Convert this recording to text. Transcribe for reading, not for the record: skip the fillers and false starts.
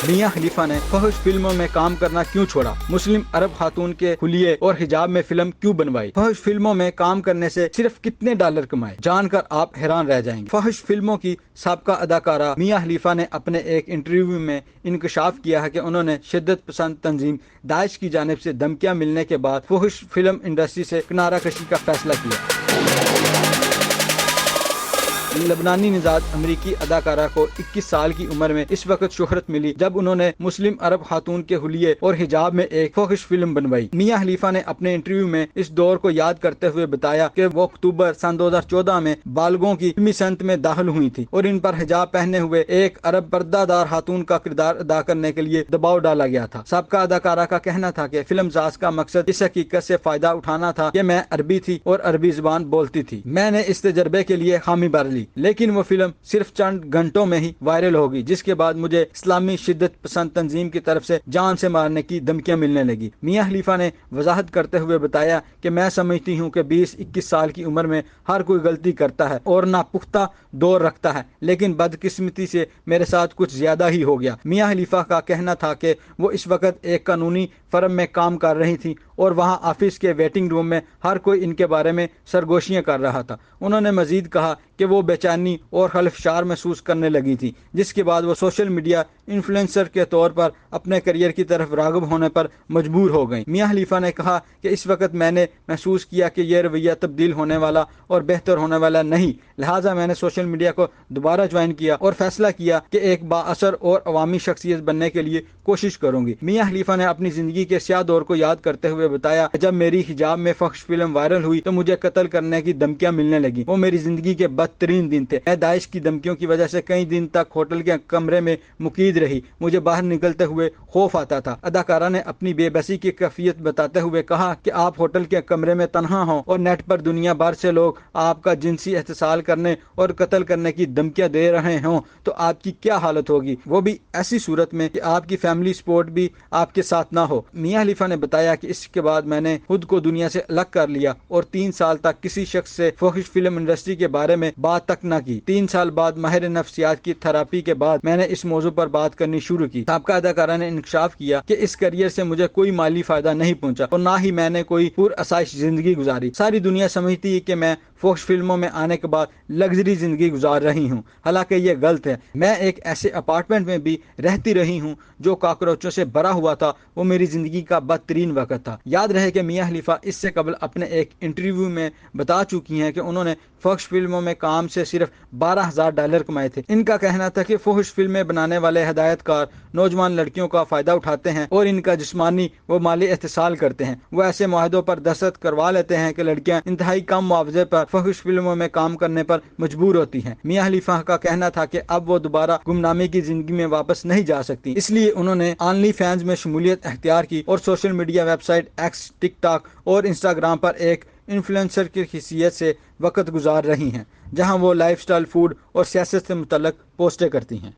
میاں خلیفہ نے فحش فلموں میں کام کرنا کیوں چھوڑا؟ مسلم عرب خاتون کے حلیے اور حجاب میں فلم کیوں بنوائی؟ فحش فلموں میں کام کرنے سے صرف کتنے ڈالر کمائے؟ جان کر آپ حیران رہ جائیں گے۔ فحش فلموں کی سابقہ اداکارہ میاں خلیفہ نے اپنے ایک انٹرویو میں انکشاف کیا ہے کہ انہوں نے شدت پسند تنظیم داعش کی جانب سے دھمکیاں ملنے کے بعد فحش فلم انڈسٹری سے کنارہ کشی کا فیصلہ کیا۔ لبنانی نژاد امریکی اداکارہ کو 21 سال کی عمر میں اس وقت شہرت ملی جب انہوں نے مسلم عرب خاتون کے حلیے اور حجاب میں ایک فحش فلم بنوائی۔ میاں خلیفہ نے اپنے انٹرویو میں اس دور کو یاد کرتے ہوئے بتایا کہ وہ اکتوبر سن 2014 میں بالغوں کی فلمی صنعت میں داخل ہوئی تھی اور ان پر حجاب پہنے ہوئے ایک عرب پردہ دار خاتون کا کردار ادا کرنے کے لیے دباؤ ڈالا گیا تھا۔ سابقہ اداکارہ کا کہنا تھا کہ فلم ساز کا مقصد اس حقیقت سے فائدہ اٹھانا تھا کہ میں عربی تھی اور عربی زبان بولتی تھی۔ میں نے اس تجربے کے لیے حامی بھر لی، لیکن وہ فلم صرف چند گھنٹوں میں ہی وائرل ہوگی، جس کے بعد مجھے اسلامی شدت پسند تنظیم کی طرف سے جان سے مارنے کی دھمکیاں ملنے لگی۔ میاں خلیفہ نے وضاحت کرتے ہوئے بتایا کہ میں سمجھتی ہوں کہ 20-21 سال کی عمر میں ہر کوئی غلطی کرتا ہے اور ناپختہ دور رکھتا ہے، لیکن بدقسمتی سے میرے ساتھ کچھ زیادہ ہی ہو گیا۔ میاں خلیفہ کا کہنا تھا کہ وہ اس وقت ایک قانونی فرم میں کام کر رہی تھی اور وہاں آفس کے ویٹنگ روم میں ہر کوئی ان کے بارے میں سرگوشیاں کر رہا تھا۔ انہوں نے مزید کہا کہ وہ بے چینی اور خلفشار محسوس کرنے لگی تھی، جس کے بعد وہ سوشل میڈیا انفلوئنسر کے طور پر اپنے کریئر کی طرف راغب ہونے پر مجبور ہو گئیں۔ میاں خلیفہ نے کہا کہ اس وقت میں نے محسوس کیا کہ یہ رویہ تبدیل ہونے والا اور بہتر ہونے والا نہیں، لہٰذا میں نے سوشل میڈیا کو دوبارہ جوائن کیا اور فیصلہ کیا کہ ایک بااثر اور عوامی شخصیت بننے کے لیے کوشش کروں گی۔ میاں خلیفہ نے اپنی زندگی کے سیاہ دور کو یاد کرتے ہوئے بتایا کہ جب میری حجاب میں فحش فلم وائرل ہوئی تو مجھے قتل کرنے کی دھمکیاں ملنے لگی۔ وہ میری زندگی کے بدترین دن تھے۔ میں داعش کی دھمکیوں کی وجہ سے کئی دن تک ہوٹل کے کمرے میں مقید رہی۔ مجھے باہر نکلتے ہوئے خوف آتا تھا۔ اداکارہ نے اپنی بے بسی کی کیفیت بتاتے ہوئے کہا کہ آپ ہوٹل کے کمرے میں تنہا ہوں اور نیٹ پر دنیا بھر سے لوگ آپ کا جنسی استحصال کرنے اور قتل کرنے کی دھمکیاں دے رہے ہوں تو آپ کی کیا حالت ہوگی، وہ بھی ایسی صورت میں کہ آپ کی فیملی سپورٹ بھی آپ کے ساتھ نہ ہو۔ میاں خلیفہ نے بتایا کہ اس کے بعد میں نے خود کو دنیا سے الگ کر لیا اور 3 سال تک کسی شخص سے فحش فلم انڈسٹری کے بارے میں بات تک نہ کی۔ 3 سال بعد ماہر نفسیات کی تھراپی کے بعد میں نے اس موضوع پر بات کرنی شروع کی۔ سابقہ اداکارہ نے انکشاف کیا کہ اس کیریئر سے مجھے کوئی مالی فائدہ نہیں پہنچا اور نہ ہی میں نے کوئی پرآسائش زندگی گزاری۔ ساری دنیا سمجھتی ہے کہ میں فحش فلموں میں آنے کے بعد لگژری زندگی گزار رہی ہوں، حالانکہ یہ غلط ہے۔ میں ایک ایسے اپارٹمنٹ میں بھی رہتی رہی ہوں جو کاکروچوں سے بھرا ہوا تھا۔ وہ میری زندگی کا بدترین وقت تھا۔ یاد رہے کہ میاں خلیفہ اس سے قبل اپنے ایک انٹرویو میں بتا چکی ہیں کہ انہوں نے فحش فلموں میں کام سے صرف $12,000 کمائے تھے۔ ان کا کہنا تھا کہ فحش فلمیں بنانے والے ہدایت کار نوجوان لڑکیوں کا فائدہ اٹھاتے ہیں اور ان کا جسمانی و مالی استحصال کرتے ہیں۔ وہ ایسے معاہدوں پر دستخط کروا لیتے ہیں کہ لڑکیاں انتہائی کم معاوضے پر فحش فلموں میں کام کرنے پر مجبور ہوتی ہیں۔ میاں خلیفہ کا کہنا تھا کہ اب وہ دوبارہ گمنامی کی زندگی میں واپس نہیں جا سکتی، اس لیے انہوں نے آنلی فینز میں شمولیت اختیار کی اور social media website X, TikTok اور انسٹاگرام پر ایک انفلوئنسر کی حیثیت سے وقت گزار رہی ہیں، جہاں وہ لائف سٹائل، فوڈ اور سیاست سے متعلق پوسٹیں کرتی ہیں۔